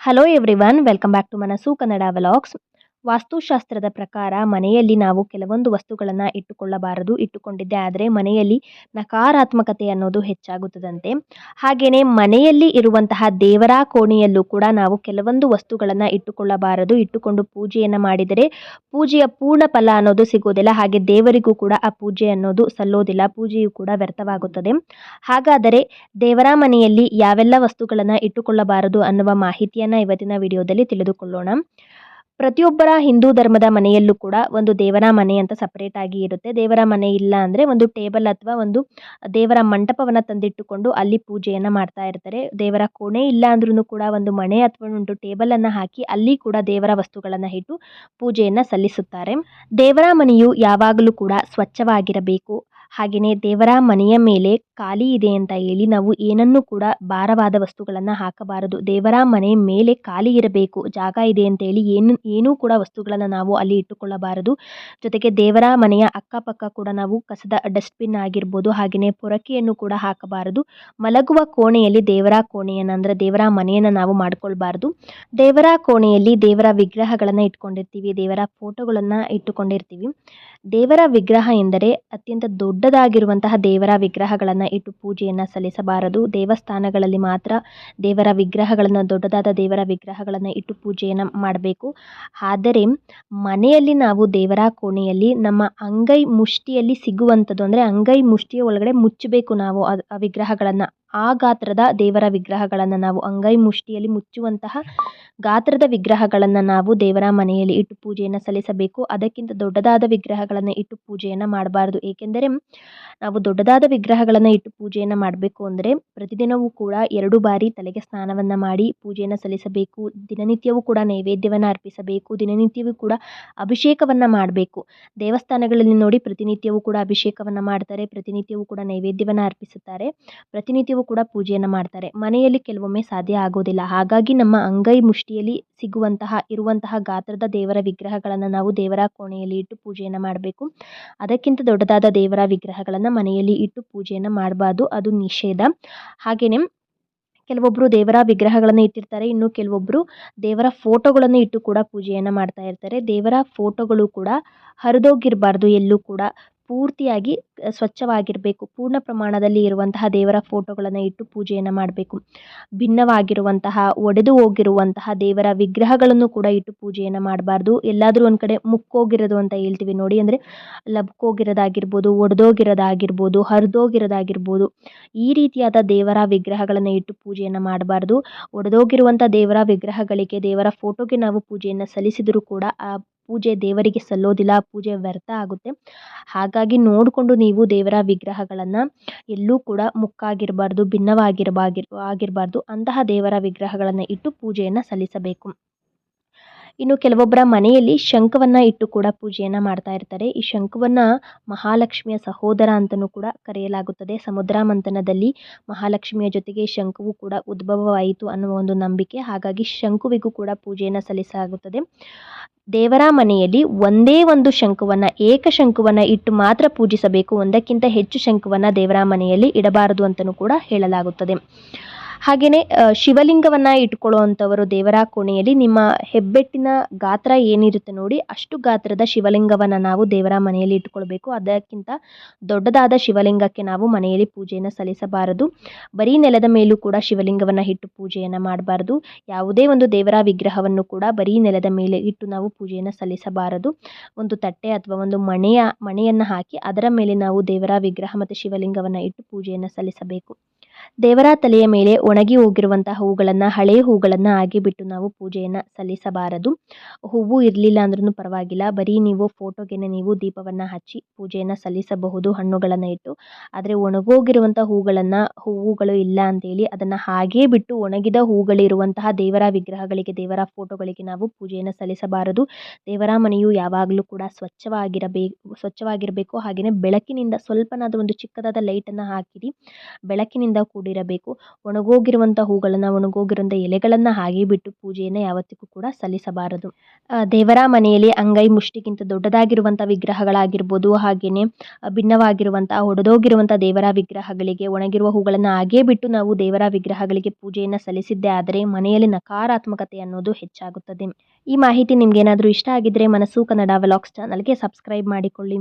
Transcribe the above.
Hello everyone, welcome back to Manassu Kannada vlogs. ವಾಸ್ತುಶಾಸ್ತ್ರದ ಪ್ರಕಾರ ಮನೆಯಲ್ಲಿ ನಾವು ಕೆಲವೊಂದು ವಸ್ತುಗಳನ್ನು ಇಟ್ಟುಕೊಳ್ಳಬಾರದು. ಇಟ್ಟುಕೊಂಡಿದ್ದೆ ಆದರೆ ಮನೆಯಲ್ಲಿ ನಕಾರಾತ್ಮಕತೆ ಅನ್ನೋದು ಹೆಚ್ಚಾಗುತ್ತದಂತೆ. ಹಾಗೆಯೇ ಮನೆಯಲ್ಲಿ ಇರುವಂತಹ ದೇವರ ಕೋಣೆಯಲ್ಲೂ ಕೂಡ ನಾವು ಕೆಲವೊಂದು ವಸ್ತುಗಳನ್ನು ಇಟ್ಟುಕೊಳ್ಳಬಾರದು. ಇಟ್ಟುಕೊಂಡು ಪೂಜೆಯನ್ನು ಮಾಡಿದರೆ ಪೂಜೆಯ ಪೂರ್ಣ ಫಲ ಅನ್ನೋದು ಸಿಗೋದಿಲ್ಲ. ಹಾಗೆ ದೇವರಿಗೂ ಕೂಡ ಆ ಪೂಜೆ ಅನ್ನೋದು ಸಲ್ಲೋದಿಲ್ಲ. ಪೂಜೆಯು ಕೂಡ ವ್ಯರ್ಥವಾಗುತ್ತದೆ. ಹಾಗಾದರೆ ದೇವರ ಮನೆಯಲ್ಲಿ ಯಾವೆಲ್ಲ ವಸ್ತುಗಳನ್ನು ಇಟ್ಟುಕೊಳ್ಳಬಾರದು ಅನ್ನುವ ಮಾಹಿತಿಯನ್ನು ಇವತ್ತಿನ ವಿಡಿಯೋದಲ್ಲಿ ತಿಳಿದುಕೊಳ್ಳೋಣ. ಪ್ರತಿಯೊಬ್ಬರ ಹಿಂದೂ ಧರ್ಮದ ಮನೆಯಲ್ಲೂ ಕೂಡ ಒಂದು ದೇವರ ಮನೆ ಅಂತ ಸಪರೇಟ್ ಆಗಿ ಇರುತ್ತೆ. ದೇವರ ಮನೆ ಇಲ್ಲ ಅಂದರೆ ಒಂದು ಟೇಬಲ್ ಅಥವಾ ಒಂದು ದೇವರ ಮಂಟಪವನ್ನು ತಂದಿಟ್ಟುಕೊಂಡು ಅಲ್ಲಿ ಪೂಜೆಯನ್ನು ಮಾಡ್ತಾ ಇರ್ತಾರೆ. ದೇವರ ಕೋಣೆ ಇಲ್ಲ ಅಂದ್ರೂ ಕೂಡ ಒಂದು ಮಣೆ ಅಥವಾ ಒಂದು ಟೇಬಲನ್ನು ಹಾಕಿ ಅಲ್ಲಿ ಕೂಡ ದೇವರ ವಸ್ತುಗಳನ್ನು ಇಟ್ಟು ಪೂಜೆಯನ್ನು ಸಲ್ಲಿಸುತ್ತಾರೆ. ದೇವರ ಮನೆಯು ಯಾವಾಗಲೂ ಕೂಡ ಸ್ವಚ್ಛವಾಗಿರಬೇಕು. ಹಾಗೆಯೇ ದೇವರ ಮನೆಯ ಮೇಲೆ ಖಾಲಿ ಇದೆ ಅಂತ ಹೇಳಿ ನಾವು ಏನನ್ನೂ ಕೂಡ ಭಾರವಾದ ವಸ್ತುಗಳನ್ನು ಹಾಕಬಾರದು. ದೇವರ ಮನೆ ಮೇಲೆ ಖಾಲಿ ಇರಬೇಕು, ಜಾಗ ಇದೆ ಅಂತ ಹೇಳಿ ಏನೂ ಕೂಡ ವಸ್ತುಗಳನ್ನು ನಾವು ಅಲ್ಲಿ ಇಟ್ಟುಕೊಳ್ಳಬಾರದು. ಜೊತೆಗೆ ದೇವರ ಮನೆಯ ಅಕ್ಕಪಕ್ಕ ಕೂಡ ನಾವು ಕಸದ ಡಸ್ಟ್ಬಿನ್ ಆಗಿರ್ಬೋದು, ಹಾಗೆಯೇ ಪೊರಕೆಯನ್ನು ಕೂಡ ಹಾಕಬಾರದು. ಮಲಗುವ ಕೋಣೆಯಲ್ಲಿ ದೇವರ ಕೋಣೆಯನ್ನು ಅಂದರೆ ದೇವರ ಮನೆಯನ್ನು ನಾವು ಮಾಡ್ಕೊಳ್ಬಾರ್ದು. ದೇವರ ಕೋಣೆಯಲ್ಲಿ ದೇವರ ವಿಗ್ರಹಗಳನ್ನು ಇಟ್ಕೊಂಡಿರ್ತೀವಿ, ದೇವರ ಫೋಟೋಗಳನ್ನು ಇಟ್ಟುಕೊಂಡಿರ್ತೀವಿ. ದೇವರ ವಿಗ್ರಹ ಎಂದರೆ ಅತ್ಯಂತ ದೊಡ್ಡದಾಗಿರುವಂತಹ ದೇವರ ವಿಗ್ರಹಗಳನ್ನು ಇಟ್ಟು ಪೂಜೆಯನ್ನು ಸಲ್ಲಿಸಬಾರದು. ದೇವಸ್ಥಾನಗಳಲ್ಲಿ ಮಾತ್ರ ದೇವರ ವಿಗ್ರಹಗಳನ್ನು ದೊಡ್ಡದಾದ ದೇವರ ವಿಗ್ರಹಗಳನ್ನು ಇಟ್ಟು ಪೂಜೆಯನ್ನು ಮಾಡಬೇಕು. ಆದರೆ ಮನೆಯಲ್ಲಿ ನಾವು ದೇವರ ಕೋಣೆಯಲ್ಲಿ ನಮ್ಮ ಅಂಗೈ ಮುಷ್ಟಿಯಲ್ಲಿ ಸಿಗುವಂಥದ್ದು ಅಂದರೆ ಅಂಗೈ ಮುಷ್ಟಿಯ ಒಳಗಡೆ ಮುಚ್ಚಬೇಕು ನಾವು ಆ ವಿಗ್ರಹಗಳನ್ನು. ಆ ಗಾತ್ರದ ದೇವರ ವಿಗ್ರಹಗಳನ್ನು ನಾವು ಅಂಗೈ ಮುಷ್ಟಿಯಲ್ಲಿ ಮುಚ್ಚುವಂತಹ ಗಾತ್ರದ ವಿಗ್ರಹಗಳನ್ನು ನಾವು ದೇವರ ಮನೆಯಲ್ಲಿ ಇಟ್ಟು ಪೂಜೆಯನ್ನು ಸಲ್ಲಿಸಬೇಕು. ಅದಕ್ಕಿಂತ ದೊಡ್ಡದಾದ ವಿಗ್ರಹಗಳನ್ನು ಇಟ್ಟು ಪೂಜೆಯನ್ನು ಮಾಡಬಾರ್ದು. ಏಕೆಂದರೆ ನಾವು ದೊಡ್ಡದಾದ ವಿಗ್ರಹಗಳನ್ನು ಇಟ್ಟು ಪೂಜೆಯನ್ನು ಮಾಡಬೇಕು ಅಂದರೆ ಪ್ರತಿದಿನವೂ ಕೂಡ 2 ಬಾರಿ ತಲೆಗೆ ಸ್ನಾನವನ್ನು ಮಾಡಿ ಪೂಜೆಯನ್ನು ಸಲ್ಲಿಸಬೇಕು. ದಿನನಿತ್ಯವೂ ಕೂಡ ನೈವೇದ್ಯವನ್ನು ಅರ್ಪಿಸಬೇಕು. ದಿನನಿತ್ಯವೂ ಕೂಡ ಅಭಿಷೇಕವನ್ನು ಮಾಡಬೇಕು. ದೇವಸ್ಥಾನಗಳಲ್ಲಿ ನೋಡಿ ಪ್ರತಿನಿತ್ಯವೂ ಕೂಡ ಅಭಿಷೇಕವನ್ನು ಮಾಡ್ತಾರೆ, ಪ್ರತಿನಿತ್ಯವೂ ಕೂಡ ನೈವೇದ್ಯವನ್ನು ಅರ್ಪಿಸುತ್ತಾರೆ, ಪ್ರತಿನಿತ್ಯವೂ ಕೂಡ ಪೂಜೆಯನ್ನು ಮಾಡ್ತಾರೆ. ಮನೆಯಲ್ಲಿ ಕೆಲವೊಮ್ಮೆ ಸಾಧ್ಯ ಆಗೋದಿಲ್ಲ. ಹಾಗಾಗಿ ನಮ್ಮ ಅಂಗೈ ಮುಷ್ಟಿಯಲ್ಲಿ ಇರುವಂತಹ ಗಾತ್ರದ ದೇವರ ವಿಗ್ರಹಗಳನ್ನು ನಾವು ದೇವರ ಕೋಣೆಯಲ್ಲಿ ಇಟ್ಟು ಪೂಜೆಯನ್ನು ಮಾಡಬೇಕು. ಅದಕ್ಕಿಂತ ದೊಡ್ಡದಾದ ದೇವರ ವಿಗ್ರಹಗಳನ್ನು ಮನೆಯಲ್ಲಿ ಇಟ್ಟು ಪೂಜೆಯನ್ನು ಮಾಡಬಾರ್ದು, ಅದು ನಿಷೇಧ. ಹಾಗೆಯೇ ಕೆಲವೊಬ್ಬರು ದೇವರ ವಿಗ್ರಹಗಳನ್ನು ಇಟ್ಟಿರ್ತಾರೆ, ಇನ್ನು ಕೆಲವೊಬ್ಬರು ದೇವರ ಫೋಟೋಗಳನ್ನು ಇಟ್ಟು ಕೂಡ ಪೂಜೆಯನ್ನು ಮಾಡ್ತಾ ಇರ್ತಾರೆ. ದೇವರ ಫೋಟೋಗಳು ಕೂಡ ಹರಿದೋಗಿರಬಾರ್ದು, ಎಲ್ಲೂ ಕೂಡ ಪೂರ್ತಿಯಾಗಿ ಸ್ವಚ್ಛವಾಗಿರಬೇಕು. ಪೂರ್ಣ ಪ್ರಮಾಣದಲ್ಲಿ ಇರುವಂತಹ ದೇವರ ಫೋಟೋಗಳನ್ನು ಇಟ್ಟು ಪೂಜೆಯನ್ನು ಮಾಡಬೇಕು. ಭಿನ್ನವಾಗಿರುವಂತಹ ಒಡೆದು ಹೋಗಿರುವಂತಹ ದೇವರ ವಿಗ್ರಹಗಳನ್ನು ಕೂಡ ಇಟ್ಟು ಪೂಜೆಯನ್ನು ಮಾಡಬಾರ್ದು. ಎಲ್ಲಾದರೂ ಒಂದು ಕಡೆ ಮುಕ್ಕೋಗಿರೋದು ಅಂತ ಹೇಳ್ತೀವಿ ನೋಡಿ, ಅಂದರೆ ಲಬ್ಕೋಗಿರೋದಾಗಿರ್ಬೋದು, ಒಡೆದೋಗಿರೋದಾಗಿರ್ಬೋದು, ಹರಿದೋಗಿರೋದಾಗಿರ್ಬೋದು, ಈ ರೀತಿಯಾದ ದೇವರ ವಿಗ್ರಹಗಳನ್ನು ಇಟ್ಟು ಪೂಜೆಯನ್ನು ಮಾಡಬಾರ್ದು. ಒಡೆದೋಗಿರುವಂಥ ದೇವರ ವಿಗ್ರಹಗಳಿಗೆ, ದೇವರ ಫೋಟೋಗೆ ನಾವು ಪೂಜೆಯನ್ನು ಸಲ್ಲಿಸಿದರೂ ಕೂಡ ಆ ಪೂಜೆ ದೇವರಿಗೆ ಸಲ್ಲೋದಿಲ್ಲ, ಪೂಜೆ ವ್ಯರ್ಥ ಆಗುತ್ತೆ. ಹಾಗಾಗಿ ನೋಡಿಕೊಂಡು ನೀವು ದೇವರ ವಿಗ್ರಹಗಳನ್ನು ಎಲ್ಲೂ ಕೂಡ ಮುಕ್ಕಾಗಿರಬಾರ್ದು, ಆಗಿರಬಾರ್ದು ಅಂತಹ ದೇವರ ವಿಗ್ರಹಗಳನ್ನು ಇಟ್ಟು ಪೂಜೆಯನ್ನು ಸಲ್ಲಿಸಬೇಕು. ಇನ್ನು ಕೆಲವೊಬ್ಬರ ಮನೆಯಲ್ಲಿ ಶಂಖವನ್ನು ಇಟ್ಟು ಕೂಡ ಪೂಜೆಯನ್ನು ಮಾಡ್ತಾ ಇರ್ತಾರೆ. ಈ ಶಂಖವನ್ನು ಮಹಾಲಕ್ಷ್ಮಿಯ ಸಹೋದರ ಅಂತಲೂ ಕೂಡ ಕರೆಯಲಾಗುತ್ತದೆ. ಸಮುದ್ರ ಮಂಥನದಲ್ಲಿ ಮಹಾಲಕ್ಷ್ಮಿಯ ಜೊತೆಗೆ ಶಂಖವು ಕೂಡ ಉದ್ಭವವಾಯಿತು ಅನ್ನುವ ಒಂದು ನಂಬಿಕೆ. ಹಾಗಾಗಿ ಶಂಖುವಿಗೂ ಕೂಡ ಪೂಜೆಯನ್ನು ಸಲ್ಲಿಸಲಾಗುತ್ತದೆ. ದೇವರ ಮನೆಯಲ್ಲಿ ಒಂದೇ ಒಂದು ಶಂಖವನ್ನು, ಏಕ ಶಂಖವನ್ನು ಇಟ್ಟು ಮಾತ್ರ ಪೂಜಿಸಬೇಕು. ಒಂದಕ್ಕಿಂತ ಹೆಚ್ಚು ಶಂಖವನ್ನು ದೇವರ ಮನೆಯಲ್ಲಿ ಇಡಬಾರದು ಅಂತಲೂ ಕೂಡ ಹೇಳಲಾಗುತ್ತದೆ. ಹಾಗೆಯೇ ಶಿವಲಿಂಗವನ್ನು ಇಟ್ಕೊಳ್ಳುವಂಥವರು ದೇವರ ಕೋಣೆಯಲ್ಲಿ ನಿಮ್ಮ ಹೆಬ್ಬೆಟ್ಟಿನ ಗಾತ್ರ ಏನಿರುತ್ತೆ ನೋಡಿ, ಅಷ್ಟು ಗಾತ್ರದ ಶಿವಲಿಂಗವನ್ನು ನಾವು ದೇವರ ಮನೆಯಲ್ಲಿ ಇಟ್ಕೊಳ್ಬೇಕು. ಅದಕ್ಕಿಂತ ದೊಡ್ಡದಾದ ಶಿವಲಿಂಗಕ್ಕೆ ನಾವು ಮನೆಯಲ್ಲಿ ಪೂಜೆಯನ್ನು ಸಲ್ಲಿಸಬಾರದು. ಬರೀ ನೆಲದ ಮೇಲೂ ಕೂಡ ಶಿವಲಿಂಗವನ್ನು ಇಟ್ಟು ಪೂಜೆಯನ್ನು ಮಾಡಬಾರದು. ಯಾವುದೇ ಒಂದು ದೇವರ ವಿಗ್ರಹವನ್ನು ಕೂಡ ಬರೀ ನೆಲದ ಮೇಲೆ ಇಟ್ಟು ನಾವು ಪೂಜೆಯನ್ನು ಸಲ್ಲಿಸಬಾರದು. ಒಂದು ತಟ್ಟೆ ಅಥವಾ ಒಂದು ಮಣೆಯನ್ನು ಹಾಕಿ ಅದರ ಮೇಲೆ ನಾವು ದೇವರ ವಿಗ್ರಹ ಮತ್ತು ಶಿವಲಿಂಗವನ್ನು ಇಟ್ಟು ಪೂಜೆಯನ್ನು ಸಲ್ಲಿಸಬೇಕು. ದೇವರ ತಲೆಯ ಮೇಲೆ ಒಣಗಿ ಹೋಗಿರುವಂತಹ ಹೂಗಳನ್ನು, ಹಳೆ ಹೂಗಳನ್ನು ಆಗಿಬಿಟ್ಟು ನಾವು ಪೂಜೆಯನ್ನು ಸಲ್ಲಿಸಬಾರದು. ಹೂವು ಇರಲಿಲ್ಲ ಅಂದ್ರೂ ಪರವಾಗಿಲ್ಲ, ಬರೀ ನೀವು ಫೋಟೋಗೆ ನೀವು ದೀಪವನ್ನು ಹಚ್ಚಿ ಪೂಜೆಯನ್ನು ಸಲ್ಲಿಸಬಹುದು ಹಣ್ಣುಗಳನ್ನು ಇಟ್ಟು. ಆದರೆ ಒಣಗೋಗಿರುವಂಥ ಹೂವುಗಳು ಇಲ್ಲ ಅಂತೇಳಿ ಅದನ್ನು ಹಾಗೇ ಬಿಟ್ಟು ಒಣಗಿದ ಹೂಗಳಿರುವಂತಹ ದೇವರ ವಿಗ್ರಹಗಳಿಗೆ, ದೇವರ ಫೋಟೋಗಳಿಗೆ ನಾವು ಪೂಜೆಯನ್ನು ಸಲ್ಲಿಸಬಾರದು. ದೇವರ ಮನೆಯು ಯಾವಾಗಲೂ ಕೂಡ ಸ್ವಚ್ಛವಾಗಿರಬೇಕು. ಹಾಗೆಯೇ ಬೆಳಕಿನಿಂದ ಸ್ವಲ್ಪನಾದರೂ ಒಂದು ಚಿಕ್ಕದಾದ ಲೈಟನ್ನು ಹಾಕಿರಿ, ಬೆಳಕಿನಿಂದ ಕೂಡಿರಬೇಕು. ಒಣಗೋಗಿರುವಂಥ ಹೂಗಳನ್ನು, ಒಣಗೋಗಿರುವಂಥ ಎಲೆಗಳನ್ನು ಹಾಗೆ ಬಿಟ್ಟು ಪೂಜೆಯನ್ನು ಯಾವತ್ತಿಗೂ ಕೂಡ ಸಲ್ಲಿಸಬಾರದು. ದೇವರ ಮನೆಯಲ್ಲಿ ಅಂಗೈ ಮುಷ್ಟಿಗಿಂತ ದೊಡ್ಡದಾಗಿರುವಂಥ ವಿಗ್ರಹಗಳಾಗಿರ್ಬೋದು, ಹಾಗೆಯೇ ಭಿನ್ನವಾಗಿರುವಂಥ ಒಡೆದೋಗಿರುವಂಥ ದೇವರ ವಿಗ್ರಹಗಳಿಗೆ ಒಣಗಿರುವ ಹೂಗಳನ್ನು ಹಾಗೇ ಬಿಟ್ಟು ನಾವು ದೇವರ ವಿಗ್ರಹಗಳಿಗೆ ಪೂಜೆಯನ್ನು ಸಲ್ಲಿಸಿದ್ದೇ ಆದರೆ ಮನೆಯಲ್ಲಿ ನಕಾರಾತ್ಮಕತೆ ಅನ್ನೋದು ಹೆಚ್ಚಾಗುತ್ತದೆ. ಈ ಮಾಹಿತಿ ನಿಮ್ಗೇನಾದರೂ ಇಷ್ಟ ಆಗಿದ್ದರೆ ಮನಸ್ಸು ಕನ್ನಡ ವ್ಲಾಗ್ಸ್ ಚಾನಲ್ಗೆ ಸಬ್ಸ್ಕ್ರೈಬ್ ಮಾಡಿಕೊಳ್ಳಿ.